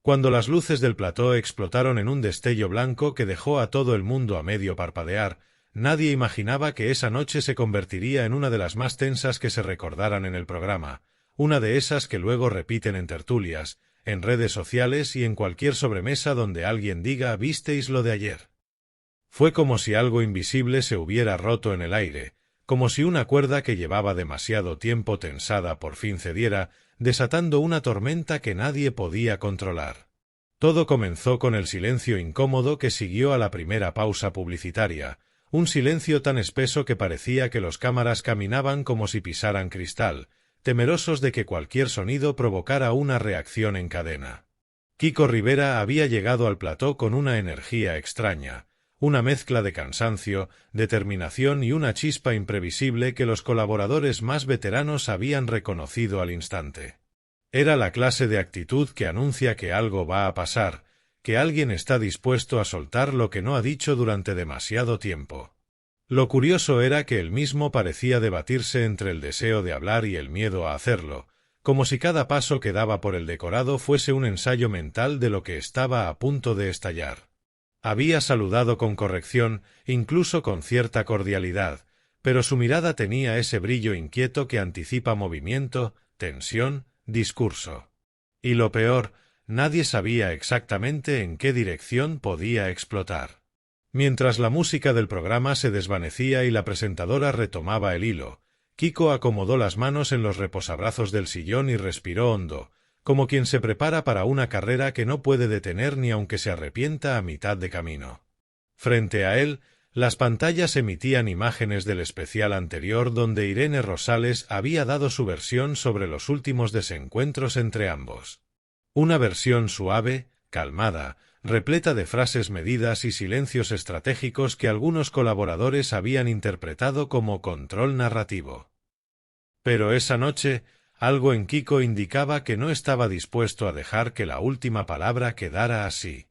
Cuando las luces del plató explotaron en un destello blanco que dejó a todo el mundo a medio parpadear, nadie imaginaba que esa noche se convertiría en una de las más tensas que se recordaran en el programa, una de esas que luego repiten en tertulias, en redes sociales y en cualquier sobremesa donde alguien diga «¿Visteis lo de ayer?». Fue como si algo invisible se hubiera roto en el aire, como si una cuerda que llevaba demasiado tiempo tensada por fin cediera, desatando una tormenta que nadie podía controlar. Todo comenzó con el silencio incómodo que siguió a la primera pausa publicitaria, un silencio tan espeso que parecía que los cámaras caminaban como si pisaran cristal, temerosos de que cualquier sonido provocara una reacción en cadena. Kiko Rivera había llegado al plató con una energía extraña, una mezcla de cansancio, determinación y una chispa imprevisible que los colaboradores más veteranos habían reconocido al instante. Era la clase de actitud que anuncia que algo va a pasar, que alguien está dispuesto a soltar lo que no ha dicho durante demasiado tiempo. Lo curioso era que él mismo parecía debatirse entre el deseo de hablar y el miedo a hacerlo, como si cada paso que daba por el decorado fuese un ensayo mental de lo que estaba a punto de estallar. Había saludado con corrección, incluso con cierta cordialidad, pero su mirada tenía ese brillo inquieto que anticipa movimiento, tensión, discurso. Y lo peor, nadie sabía exactamente en qué dirección podía explotar. Mientras la música del programa se desvanecía y la presentadora retomaba el hilo, Kiko acomodó las manos en los reposabrazos del sillón y respiró hondo, como quien se prepara para una carrera que no puede detener ni aunque se arrepienta a mitad de camino. Frente a él, las pantallas emitían imágenes del especial anterior donde Irene Rosales había dado su versión sobre los últimos desencuentros entre ambos. Una versión suave, calmada, repleta de frases medidas y silencios estratégicos que algunos colaboradores habían interpretado como control narrativo. Pero esa noche, algo en Kiko indicaba que no estaba dispuesto a dejar que la última palabra quedara así.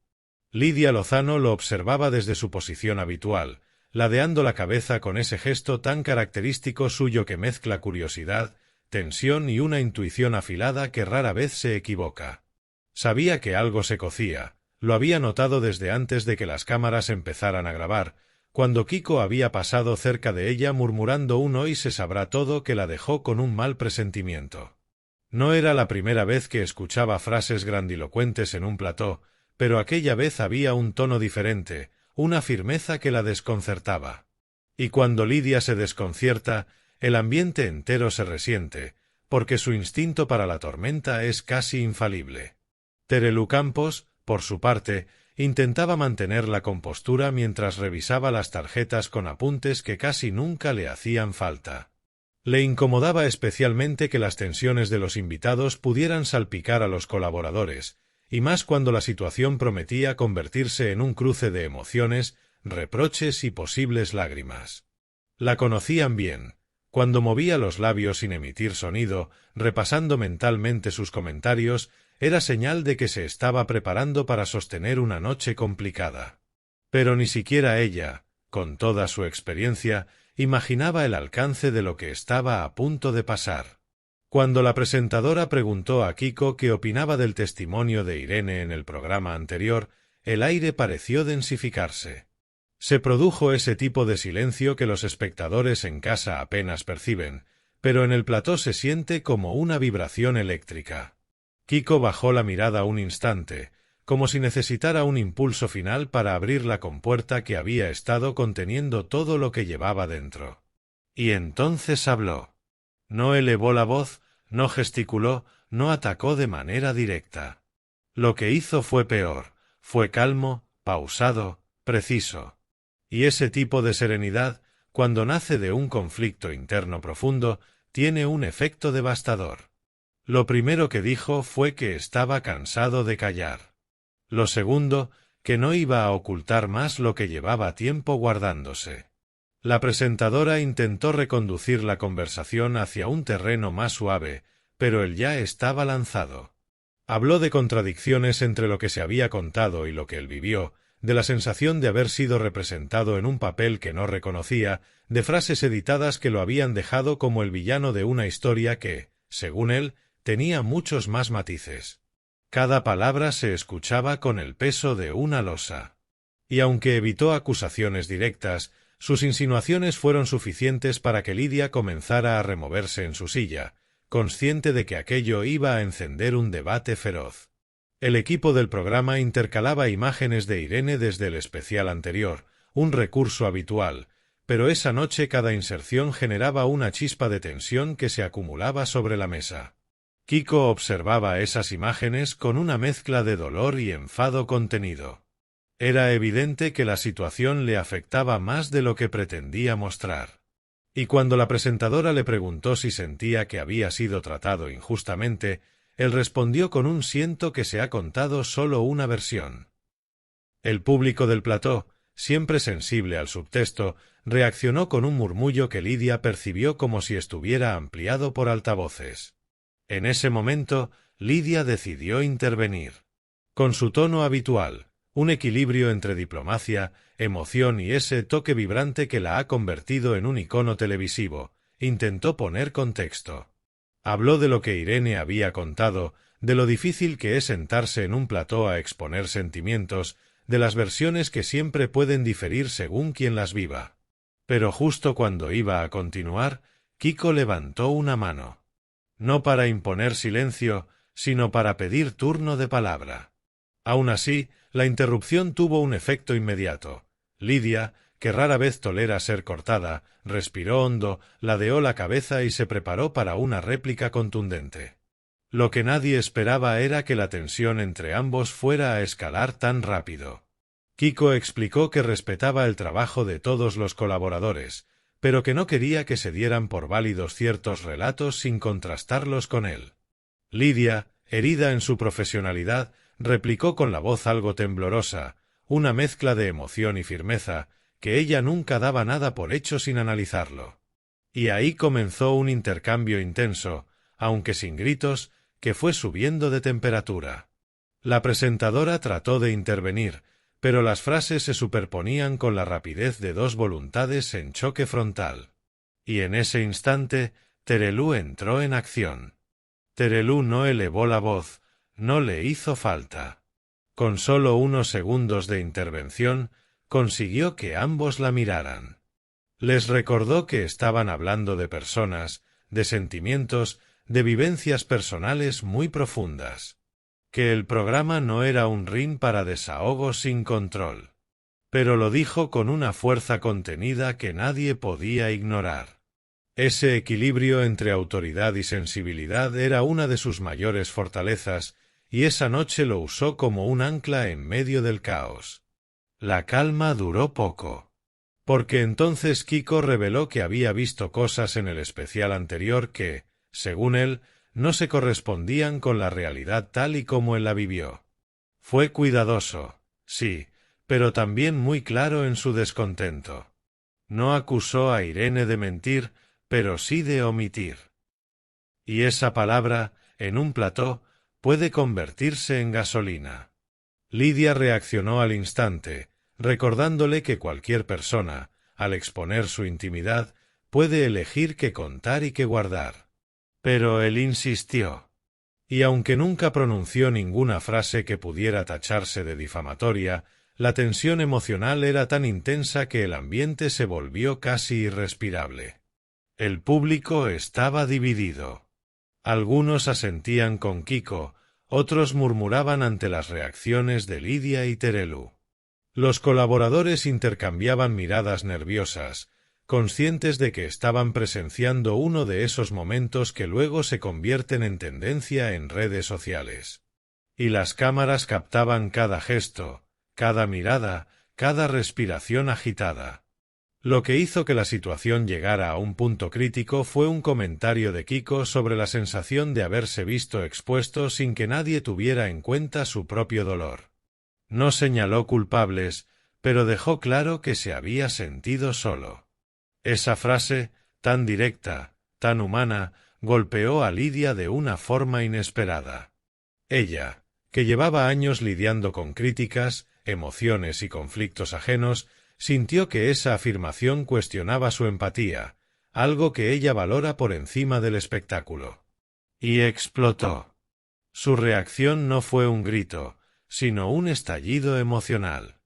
Lidia Lozano lo observaba desde su posición habitual, ladeando la cabeza con ese gesto tan característico suyo que mezcla curiosidad, tensión y una intuición afilada que rara vez se equivoca. Sabía que algo se cocía, lo había notado desde antes de que las cámaras empezaran a grabar, cuando Kiko había pasado cerca de ella murmurando un «hoy se sabrá todo» que la dejó con un mal presentimiento. No era la primera vez que escuchaba frases grandilocuentes en un plató, pero aquella vez había un tono diferente, una firmeza que la desconcertaba. Y cuando Lidia se desconcierta, el ambiente entero se resiente, porque su instinto para la tormenta es casi infalible. Terelu Campos, por su parte, intentaba mantener la compostura mientras revisaba las tarjetas con apuntes que casi nunca le hacían falta. Le incomodaba especialmente que las tensiones de los invitados pudieran salpicar a los colaboradores, y más cuando la situación prometía convertirse en un cruce de emociones, reproches y posibles lágrimas. La conocían bien. Cuando movía los labios sin emitir sonido, repasando mentalmente sus comentarios, era señal de que se estaba preparando para sostener una noche complicada. Pero ni siquiera ella, con toda su experiencia, imaginaba el alcance de lo que estaba a punto de pasar. Cuando la presentadora preguntó a Kiko qué opinaba del testimonio de Irene en el programa anterior, el aire pareció densificarse. Se produjo ese tipo de silencio que los espectadores en casa apenas perciben, pero en el plató se siente como una vibración eléctrica. Kiko bajó la mirada un instante, como si necesitara un impulso final para abrir la compuerta que había estado conteniendo todo lo que llevaba dentro. Y entonces habló. No elevó la voz, no gesticuló, no atacó de manera directa. Lo que hizo fue peor, fue calmo, pausado, preciso. Y ese tipo de serenidad, cuando nace de un conflicto interno profundo, tiene un efecto devastador. Lo primero que dijo fue que estaba cansado de callar. Lo segundo, que no iba a ocultar más lo que llevaba tiempo guardándose. La presentadora intentó reconducir la conversación hacia un terreno más suave, pero él ya estaba lanzado. Habló de contradicciones entre lo que se había contado y lo que él vivió, de la sensación de haber sido representado en un papel que no reconocía, de frases editadas que lo habían dejado como el villano de una historia que, según él, tenía muchos más matices. Cada palabra se escuchaba con el peso de una losa. Y aunque evitó acusaciones directas, sus insinuaciones fueron suficientes para que Lidia comenzara a removerse en su silla, consciente de que aquello iba a encender un debate feroz. El equipo del programa intercalaba imágenes de Irene desde el especial anterior, un recurso habitual, pero esa noche cada inserción generaba una chispa de tensión que se acumulaba sobre la mesa. Kiko observaba esas imágenes con una mezcla de dolor y enfado contenido. Era evidente que la situación le afectaba más de lo que pretendía mostrar. Y cuando la presentadora le preguntó si sentía que había sido tratado injustamente, él respondió con un siento que se ha contado solo una versión. El público del plató, siempre sensible al subtexto, reaccionó con un murmullo que Lidia percibió como si estuviera ampliado por altavoces. En ese momento, Lidia decidió intervenir. Con su tono habitual, un equilibrio entre diplomacia, emoción y ese toque vibrante que la ha convertido en un icono televisivo, intentó poner contexto. Habló de lo que Irene había contado, de lo difícil que es sentarse en un plató a exponer sentimientos, de las versiones que siempre pueden diferir según quien las viva. Pero justo cuando iba a continuar, Kiko levantó una mano. No para imponer silencio, sino para pedir turno de palabra. Aun así, la interrupción tuvo un efecto inmediato. Lidia, que rara vez tolera ser cortada, respiró hondo, ladeó la cabeza y se preparó para una réplica contundente. Lo que nadie esperaba era que la tensión entre ambos fuera a escalar tan rápido. Kiko explicó que respetaba el trabajo de todos los colaboradores, pero que no quería que se dieran por válidos ciertos relatos sin contrastarlos con él. Lidia, herida en su profesionalidad, replicó con la voz algo temblorosa, una mezcla de emoción y firmeza, que ella nunca daba nada por hecho sin analizarlo. Y ahí comenzó un intercambio intenso, aunque sin gritos, que fue subiendo de temperatura. La presentadora trató de intervenir, pero las frases se superponían con la rapidez de dos voluntades en choque frontal. Y en ese instante, Terelú entró en acción. Terelú no elevó la voz, no le hizo falta. Con solo unos segundos de intervención, consiguió que ambos la miraran. Les recordó que estaban hablando de personas, de sentimientos, de vivencias personales muy profundas. Que el programa no era un ring para desahogos sin control. Pero lo dijo con una fuerza contenida que nadie podía ignorar. Ese equilibrio entre autoridad y sensibilidad era una de sus mayores fortalezas, y esa noche lo usó como un ancla en medio del caos. La calma duró poco. Porque entonces Kiko reveló que había visto cosas en el especial anterior que, según él, no se correspondían con la realidad tal y como él la vivió. Fue cuidadoso, sí, pero también muy claro en su descontento. No acusó a Irene de mentir, pero sí de omitir. Y esa palabra, en un plató, puede convertirse en gasolina. Lidia reaccionó al instante, recordándole que cualquier persona, al exponer su intimidad, puede elegir qué contar y qué guardar. Pero él insistió. Y aunque nunca pronunció ninguna frase que pudiera tacharse de difamatoria, la tensión emocional era tan intensa que el ambiente se volvió casi irrespirable. El público estaba dividido. Algunos asentían con Kiko, otros murmuraban ante las reacciones de Lidia y Terelú. Los colaboradores intercambiaban miradas nerviosas, conscientes de que estaban presenciando uno de esos momentos que luego se convierten en tendencia en redes sociales. Y las cámaras captaban cada gesto, cada mirada, cada respiración agitada. Lo que hizo que la situación llegara a un punto crítico fue un comentario de Kiko sobre la sensación de haberse visto expuesto sin que nadie tuviera en cuenta su propio dolor. No señaló culpables, pero dejó claro que se había sentido solo. Esa frase, tan directa, tan humana, golpeó a Lidia de una forma inesperada. Ella, que llevaba años lidiando con críticas, emociones y conflictos ajenos, sintió que esa afirmación cuestionaba su empatía, algo que ella valora por encima del espectáculo. Y explotó. Su reacción no fue un grito, sino un estallido emocional.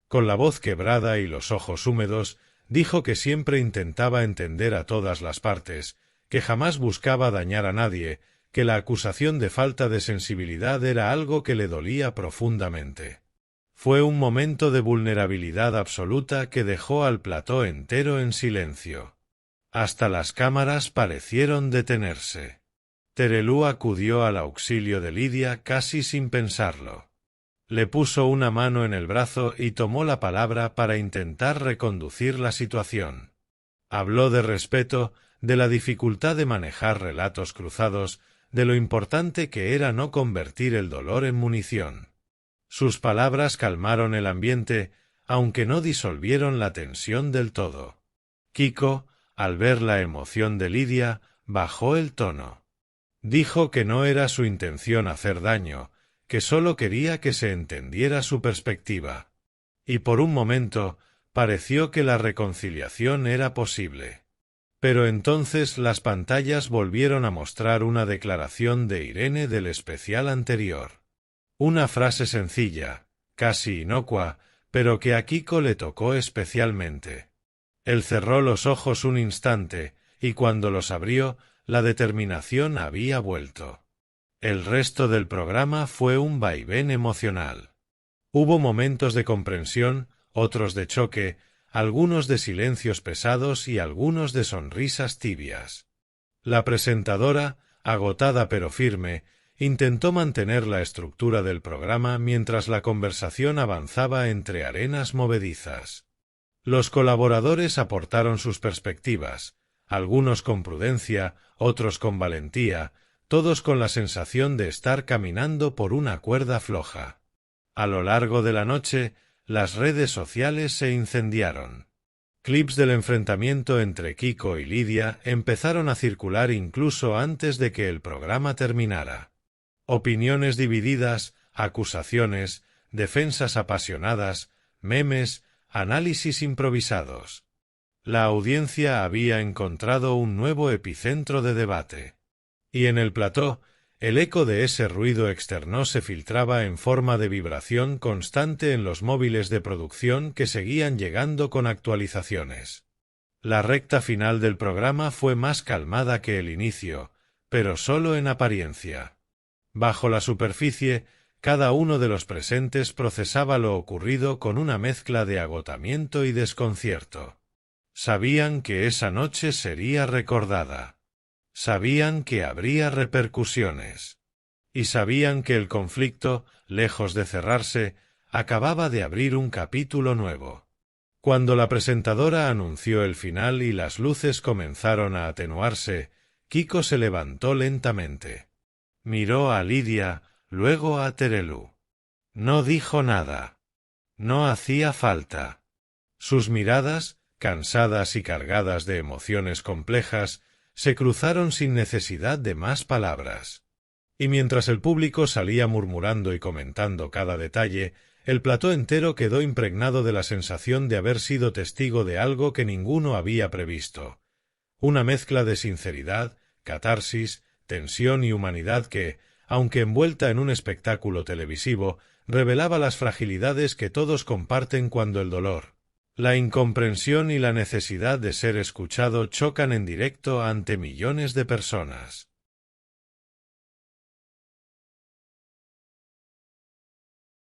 Con la voz quebrada y los ojos húmedos, dijo que siempre intentaba entender a todas las partes, que jamás buscaba dañar a nadie, que la acusación de falta de sensibilidad era algo que le dolía profundamente. Fue un momento de vulnerabilidad absoluta que dejó al plató entero en silencio. Hasta las cámaras parecieron detenerse. Terelú acudió al auxilio de Lidia casi sin pensarlo. Le puso una mano en el brazo y tomó la palabra para intentar reconducir la situación. Habló de respeto, de la dificultad de manejar relatos cruzados, de lo importante que era no convertir el dolor en munición. Sus palabras calmaron el ambiente, aunque no disolvieron la tensión del todo. Kiko, al ver la emoción de Lidia, bajó el tono. Dijo que no era su intención hacer daño, que solo quería que se entendiera su perspectiva. Y por un momento, pareció que la reconciliación era posible. Pero entonces las pantallas volvieron a mostrar una declaración de Irene del especial anterior. Una frase sencilla, casi inocua, pero que a Kiko le tocó especialmente. Él cerró los ojos un instante, y cuando los abrió, la determinación había vuelto. El resto del programa fue un vaivén emocional. Hubo momentos de comprensión, otros de choque, algunos de silencios pesados y algunos de sonrisas tibias. La presentadora, agotada pero firme, intentó mantener la estructura del programa mientras la conversación avanzaba entre arenas movedizas. Los colaboradores aportaron sus perspectivas, algunos con prudencia, otros con valentía, todos con la sensación de estar caminando por una cuerda floja. A lo largo de la noche, las redes sociales se incendiaron. Clips del enfrentamiento entre Kiko y Lidia empezaron a circular incluso antes de que el programa terminara. Opiniones divididas, acusaciones, defensas apasionadas, memes, análisis improvisados. La audiencia había encontrado un nuevo epicentro de debate. Y en el plató, el eco de ese ruido externo se filtraba en forma de vibración constante en los móviles de producción que seguían llegando con actualizaciones. La recta final del programa fue más calmada que el inicio, pero solo en apariencia. Bajo la superficie, cada uno de los presentes procesaba lo ocurrido con una mezcla de agotamiento y desconcierto. Sabían que esa noche sería recordada. Sabían que habría repercusiones. Y sabían que el conflicto, lejos de cerrarse, acababa de abrir un capítulo nuevo. Cuando la presentadora anunció el final y las luces comenzaron a atenuarse, Kiko se levantó lentamente. Miró a Lidia, luego a Terelú. No dijo nada. No hacía falta. Sus miradas, cansadas y cargadas de emociones complejas, se cruzaron sin necesidad de más palabras. Y mientras el público salía murmurando y comentando cada detalle, el plató entero quedó impregnado de la sensación de haber sido testigo de algo que ninguno había previsto. Una mezcla de sinceridad, catarsis, tensión y humanidad que, aunque envuelta en un espectáculo televisivo, revelaba las fragilidades que todos comparten cuando el dolor, la incomprensión y la necesidad de ser escuchado chocan en directo ante millones de personas.